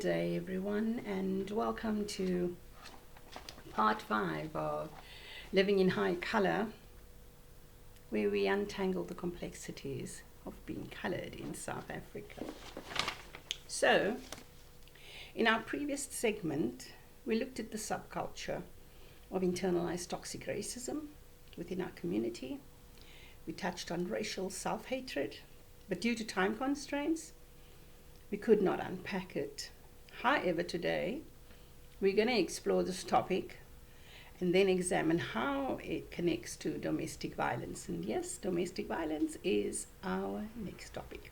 day, everyone, and welcome to part 5 of Living in High Colour, where we untangle the complexities of being coloured in South Africa. So, in our previous segment, we looked at the subculture of internalized toxic racism within our community. We touched on racial self-hatred, but due to time constraints, we could not unpack it. However, today, we're going to explore this topic and then examine how it connects to domestic violence. And yes, domestic violence is our next topic.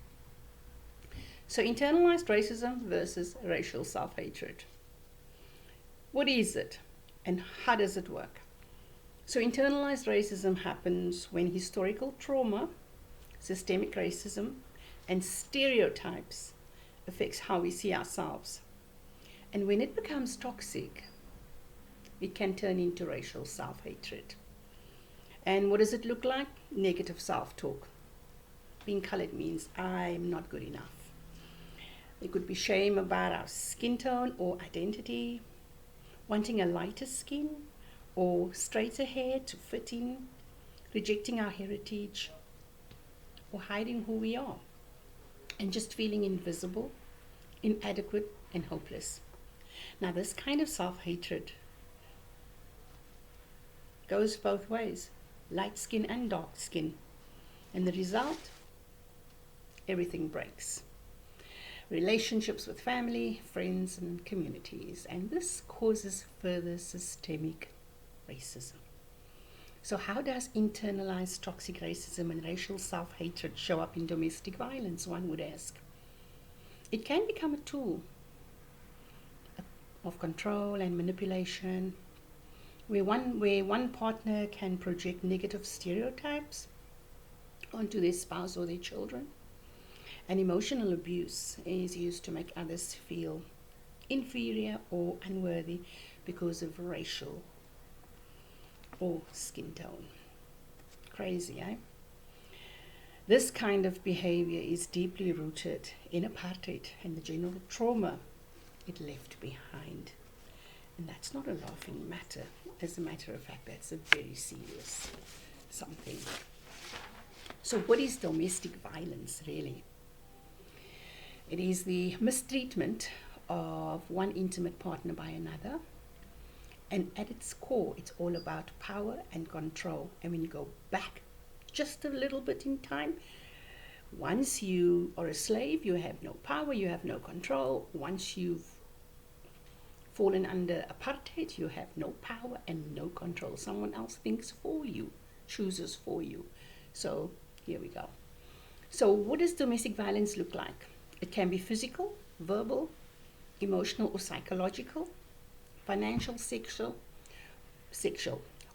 So, internalized racism versus racial self-hatred. What is it and how does it work? So, internalized racism happens when historical trauma, systemic racism, and stereotypes affects how we see ourselves. And when it becomes toxic, it can turn into racial self-hatred. And what does it look like? Negative self-talk. Being colored means I'm not good enough. There could be shame about our skin tone or identity, wanting a lighter skin or straighter hair to fit in, rejecting our heritage, or hiding who we are, and just feeling invisible, inadequate, and hopeless. Now, this kind of self-hatred goes both ways, light skin and dark skin. And the result, everything breaks. Relationships with family, friends, and communities. And this causes further systemic racism. So how does internalized toxic racism and racial self-hatred show up in domestic violence, one would ask? It can become a tool of control and manipulation, where one partner can project negative stereotypes onto their spouse or their children. And emotional abuse is used to make others feel inferior or unworthy because of racial or skin tone. Crazy, eh? This kind of behavior is deeply rooted in apartheid and the general trauma it left behind. And that's not a laughing matter. As a matter of fact, that's a very serious something. So what is domestic violence, really? It is the mistreatment of one intimate partner by another. And at its core, it's all about power and control. And when you go back just a little bit in time, once you are a slave, you have no power, you have no control. Once you've fallen under apartheid, you have no power and no control. Someone else thinks for you, chooses for you. So here we go. So what does domestic violence look like? It can be physical, verbal, emotional or psychological, financial, sexual,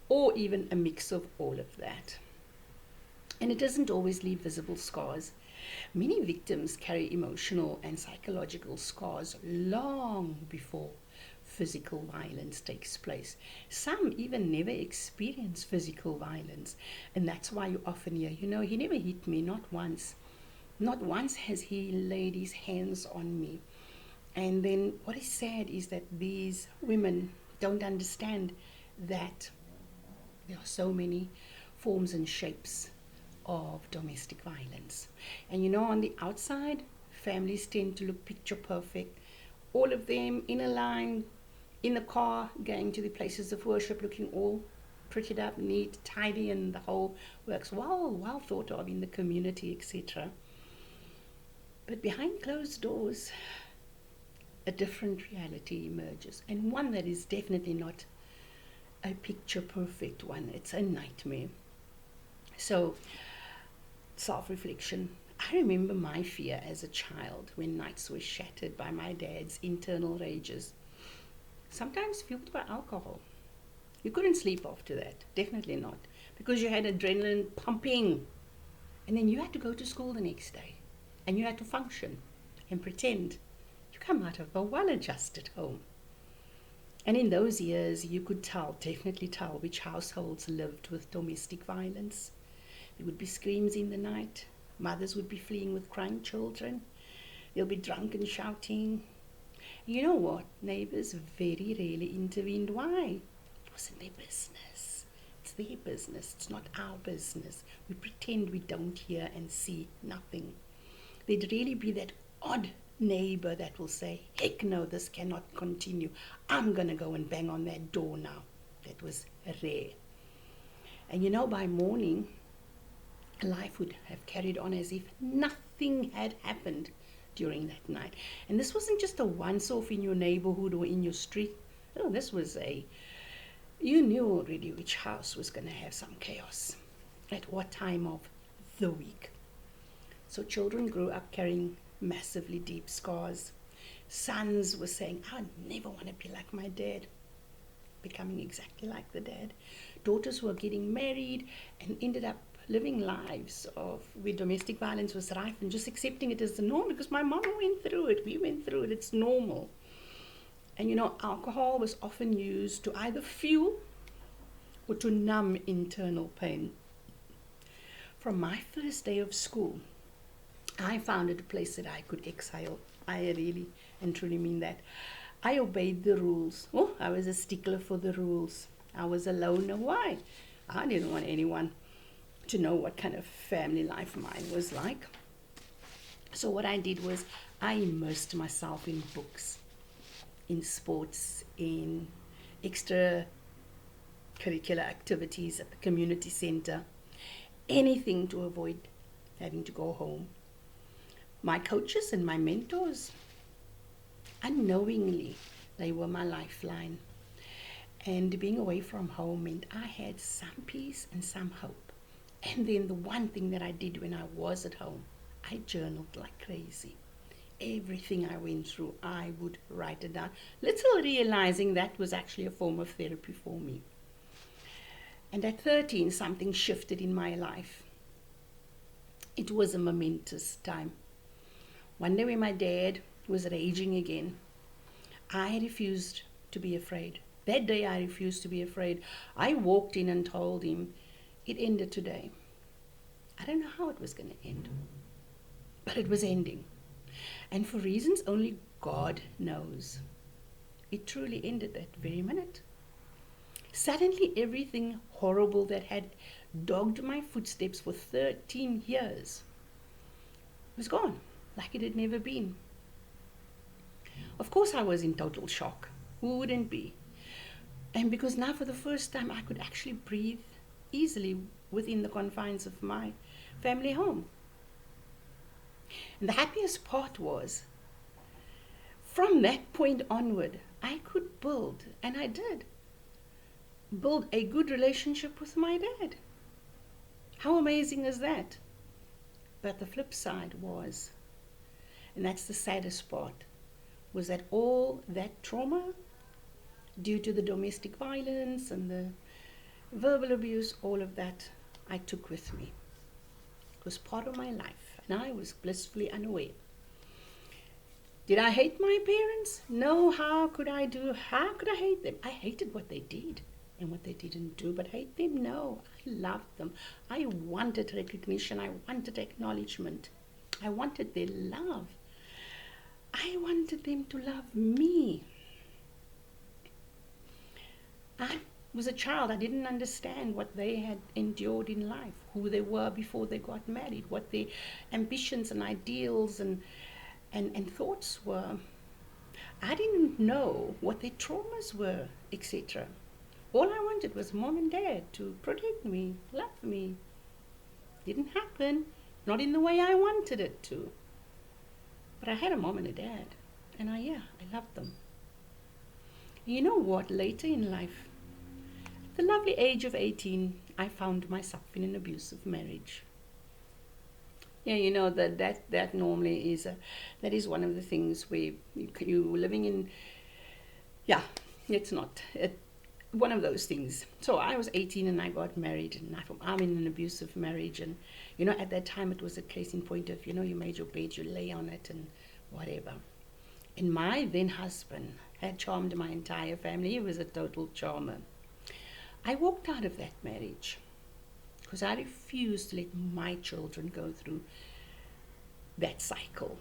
or even a mix of all of that. And it doesn't always leave visible scars. Many victims carry emotional and psychological scars long before physical violence takes place. Some even never experience physical violence, and that's why you often hear, he never hit me, not once. Not once has he laid his hands on me. And then what is sad is that these women don't understand that there are so many forms and shapes of domestic violence. And on the outside, families tend to look picture perfect. All of them in a line, in the car, going to the places of worship, looking all prettied up, neat, tidy, and the whole works well thought of in the community, etc. But behind closed doors, a different reality emerges, and one that is definitely not a picture perfect one. It's a nightmare. So, self-reflection. I remember my fear as a child when nights were shattered by my dad's internal rages, sometimes fueled by alcohol. You couldn't sleep after that, definitely not, because you had adrenaline pumping, and then you had to go to school the next day, and you had to function and pretend you come out of a well-adjusted home. And in those years, you could definitely tell which households lived with domestic violence. There would be screams in the night. Mothers would be fleeing with crying children. They'll be drunk and shouting. You know what? Neighbors very rarely intervened. Why? It wasn't their business. It's their business. It's not our business. We pretend we don't hear and see nothing. There'd really be that odd neighbor that will say, heck no, this cannot continue. I'm going to go and bang on that door now. That was rare. And you know, by morning, life would have carried on as if nothing had happened during that night. And this wasn't just a once-off in your neighborhood or in your street. No, this was you knew already which house was going to have some chaos at what time of the week. So children grew up carrying massively deep scars. Sons were saying, I never want to be like my dad, becoming exactly like the dad. Daughters were getting married and ended up living lives of where domestic violence was rife and just accepting it as the norm because my mama went through it, we went through it, it's normal. And you know, alcohol was often used to either fuel or to numb internal pain. From my first day of school, I found it a place that I could exhale. I really and truly mean that. I obeyed the rules. Oh, I was a stickler for the rules. I was a loner. Why? I didn't want anyone to know what kind of family life mine was like. So what I did was I immersed myself in books, in sports, in extra curricular activities at the community center, anything to avoid having to go home. My coaches and my mentors, unknowingly, they were my lifeline. And being away from home meant I had some peace and some hope. And then the one thing that I did when I was at home, I journaled like crazy. Everything I went through, I would write it down, little realizing that was actually a form of therapy for me. And at 13, something shifted in my life. It was a momentous time. One day when my dad was raging again, I refused to be afraid. That day I refused to be afraid. I walked in and told him, it ended today. I don't know how it was going to end, but it was ending. And for reasons only God knows, it truly ended that very minute. Suddenly everything horrible that had dogged my footsteps for 13 years was gone, like it had never been. Of course I was in total shock. Who wouldn't be? And because now for the first time I could actually breathe easily within the confines of my family home. And the happiest part was, from that point onward, I could build, and I did, build a good relationship with my dad. How amazing is that? But the flip side was, and that's the saddest part, was that all that trauma, due to the domestic violence and the verbal abuse, all of that I took with me. It was part of my life, and I was blissfully unaware. Did I hate my parents? No, how could I hate them? I hated what they did and what they didn't do, but hate them? No, I loved them. I wanted recognition. I wanted acknowledgement. I wanted their love. I wanted them to love me. I was a child. I didn't understand what they had endured in life, who they were before they got married, what their ambitions and ideals and thoughts were. I didn't know what their traumas were, etc. All I wanted was mom and dad to protect me, love me. Didn't happen, not in the way I wanted it to. But I had a mom and a dad, and I loved them. You know what? Later in life, at the lovely age of 18, I found myself in an abusive marriage. Yeah, you know that normally is that is one of the things where you living in. Yeah, it's not one of those things. So I was 18 and I got married, and I'm in an abusive marriage, and you know at that time it was a case in point of, you know, you made your bed, you lay on it, and whatever. And my then husband had charmed my entire family. He was a total charmer. I walked out of that marriage because I refused to let my children go through that cycle.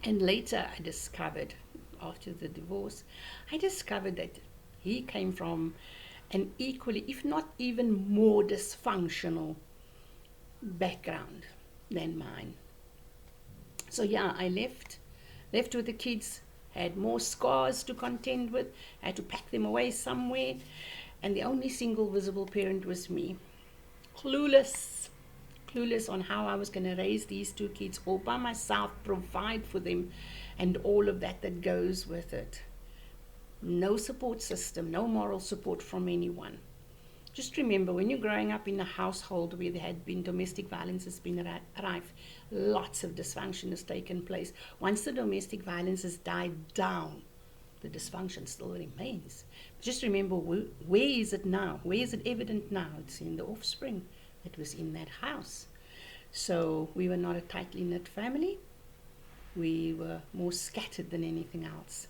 And later I discovered after the divorce, I discovered that he came from an equally, if not even more dysfunctional background than mine. So yeah, I left with the kids, had more scars to contend with, had to pack them away somewhere, and the only single visible parent was me. Clueless on how I was going to raise these two kids all by myself, provide for them, and all of that goes with it. No support system, no moral support from anyone. Just remember, when you're growing up in a household where there had been domestic violence has been rife, lots of dysfunction has taken place. Once the domestic violence has died down, the dysfunction still remains. But just remember, where is it now? Where is it evident now? It's in the offspring that was in that house. So we were not a tightly knit family. We were more scattered than anything else.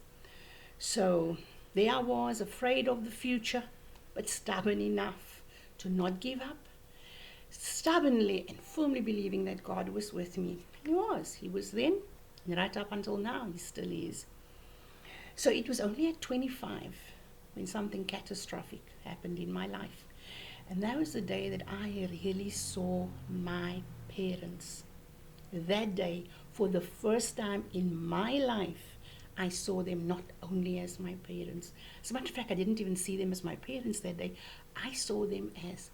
So there I was, afraid of the future, but stubborn enough to not give up, stubbornly and firmly believing that God was with me. He was. He was then, and right up until now, he still is. So it was only at 25 when something catastrophic happened in my life. And that was the day that I really saw my parents. That day, for the first time in my life, I saw them not only as my parents. As a matter of fact, I didn't even see them as my parents that day. I saw them as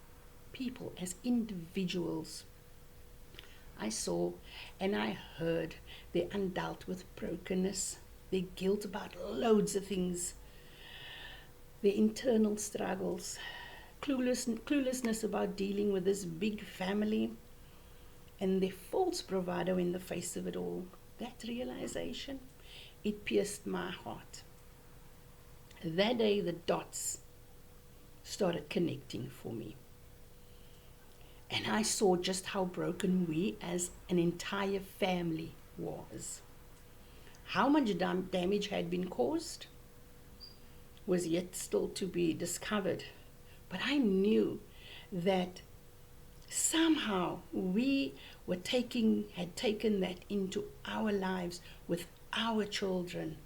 people, as individuals. I saw and I heard their undealt with brokenness, their guilt about loads of things, their internal struggles, cluelessness about dealing with this big family, and their false bravado in the face of it all. That realization, it pierced my heart. That day, the dots started connecting for me. And I saw just how broken we as an entire family was. How much damage had been caused was yet still to be discovered. But I knew that somehow we had taken that into our lives with our children.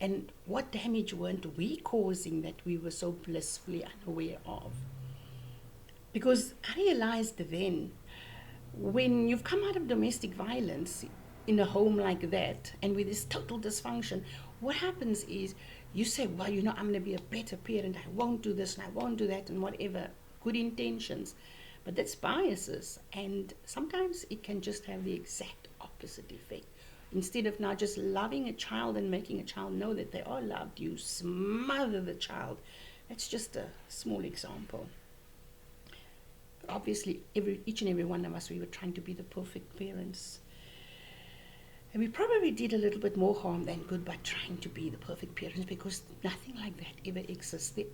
And what damage weren't we causing that we were so blissfully unaware of? Because I realized then, when you've come out of domestic violence in a home like that, and with this total dysfunction, what happens is you say, well, I'm going to be a better parent. I won't do this and I won't do that and whatever, good intentions. But that's biases. And sometimes it can just have the exact opposite effect. Instead of now just loving a child and making a child know that they are loved, you smother the child. That's just a small example. Obviously, each and every one of us, we were trying to be the perfect parents. And we probably did a little bit more harm than good by trying to be the perfect parents, because nothing like that ever exists. There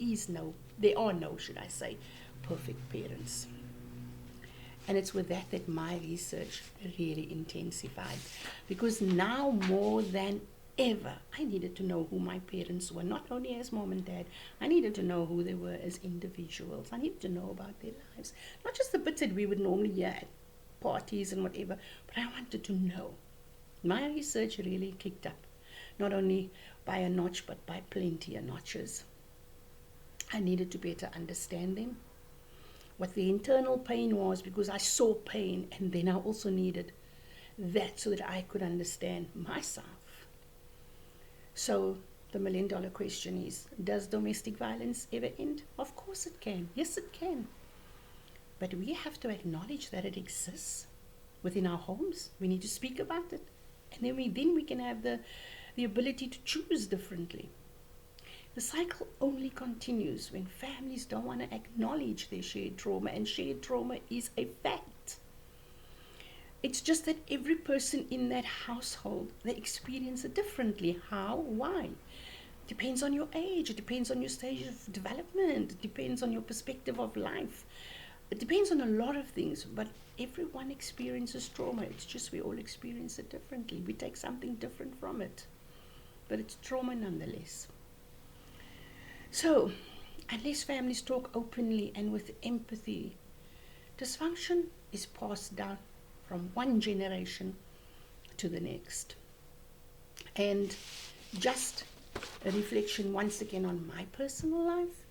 are no, perfect parents. And it's with that my research really intensified. Because now more than ever, I needed to know who my parents were, not only as mom and dad. I needed to know who they were as individuals. I needed to know about their lives. Not just the bits that we would normally hear at parties and whatever, but I wanted to know. My research really kicked up, not only by a notch, but by plenty of notches. I needed to better understand them, what the internal pain was, because I saw pain, and then I also needed that so that I could understand myself. So the $1 million question is, does domestic violence ever end? Of course it can. Yes, it can. But we have to acknowledge that it exists within our homes. We need to speak about it. And then we can have the ability to choose differently. The cycle only continues when families don't want to acknowledge their shared trauma, and shared trauma is a fact. It's just that every person in that household, they experience it differently. How? Why? Depends on your age. It depends on your stage of development. It depends on your perspective of life. It depends on a lot of things, but everyone experiences trauma. It's just we all experience it differently. We take something different from it, but it's trauma nonetheless. So, unless families talk openly and with empathy, dysfunction is passed down from one generation to the next. And just a reflection once again on my personal life.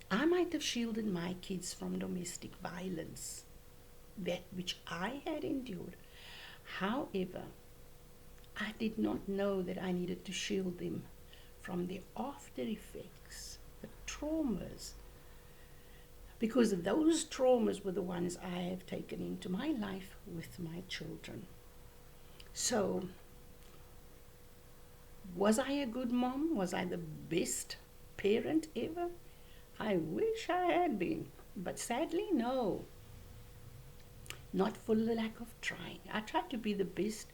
I might have shielded my kids from domestic violence, that which I had endured. However, I did not know that I needed to shield them from the after effects, the traumas, because those traumas were the ones I have taken into my life with my children. So, was I a good mom? Was I the best parent ever? I wish I had been, but sadly, no. Not for the lack of trying. I tried to be the best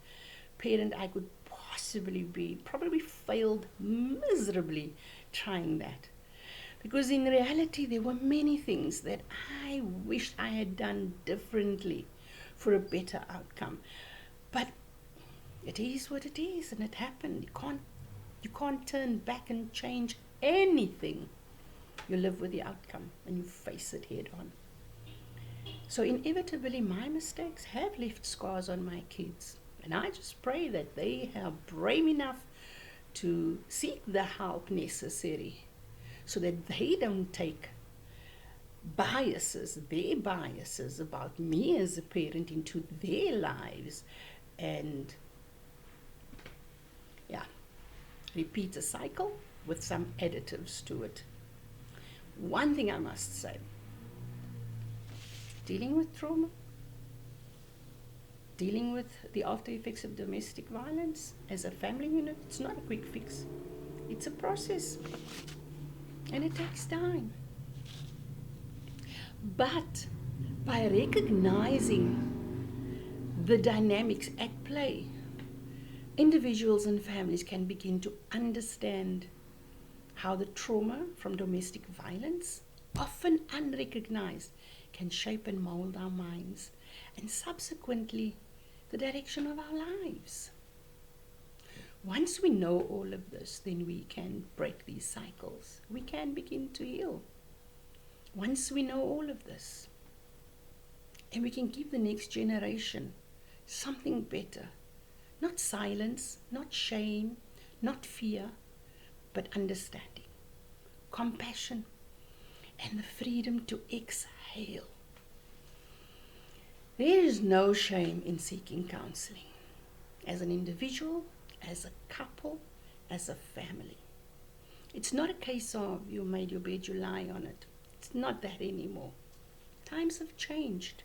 parent I could possibly be. Probably failed miserably trying that. Because in reality, there were many things that I wished I had done differently for a better outcome. But it is what it is, and it happened. You can't turn back and change anything. You live with the outcome and you face it head on. So inevitably, my mistakes have left scars on my kids. And I just pray that they are brave enough to seek the help necessary so that they don't take their biases about me as a parent into their lives and, repeat a cycle with some additives to it. One thing I must say, dealing with trauma, dealing with the after effects of domestic violence as a family unit, it's not a quick fix. It's a process, and it takes time. But by recognizing the dynamics at play, individuals and families can begin to understand how the trauma from domestic violence, often unrecognized, can shape and mold our minds and subsequently the direction of our lives. Once we know all of this, then we can break these cycles. We can begin to heal. Once we know all of this, and we can give the next generation something better. Not silence, not shame, not fear, but understanding, compassion, and the freedom to exhale. There is no shame in seeking counseling, as an individual, as a couple, as a family. It's not a case of you made your bed, you lie on it. It's not that anymore. Times have changed.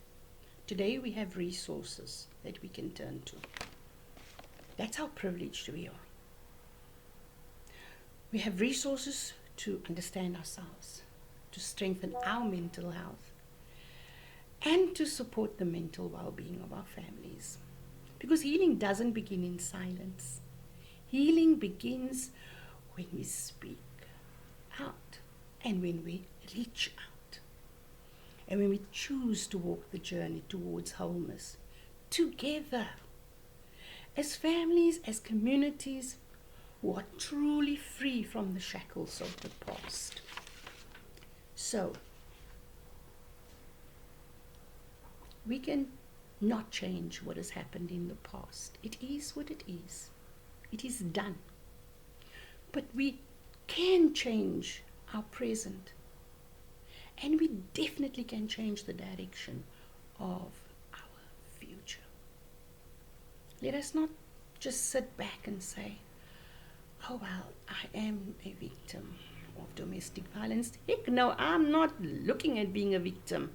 Today we have resources that we can turn to. That's how privileged we are. We have resources to understand ourselves, to strengthen our mental health, and to support the mental well-being of our families. Because healing doesn't begin in silence. Healing begins when we speak out and when we reach out. And when we choose to walk the journey towards wholeness together. As families, as communities who are truly free from the shackles of the past. So, we can not change what has happened in the past. It is what it is. It is done. But we can change our present. And we definitely can change the direction of our future. Let us not just sit back and say, oh well, I am a victim of domestic violence. Heck no, I'm not looking at being a victim.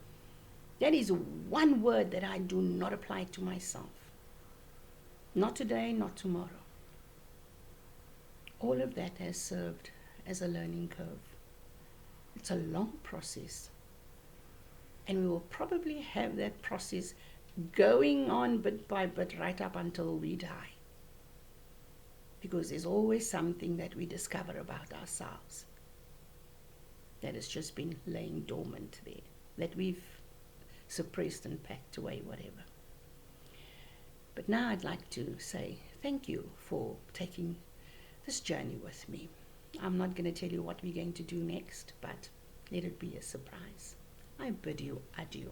That is one word that I do not apply to myself. Not today, not tomorrow. All of that has served as a learning curve. It's a long process. And we will probably have that process going on bit by bit right up until we die. Because there's always something that we discover about ourselves that has just been laying dormant there, that we've suppressed and packed away, whatever. But now I'd like to say thank you for taking this journey with me. I'm not going to tell you what we're going to do next, but let it be a surprise. I bid you adieu.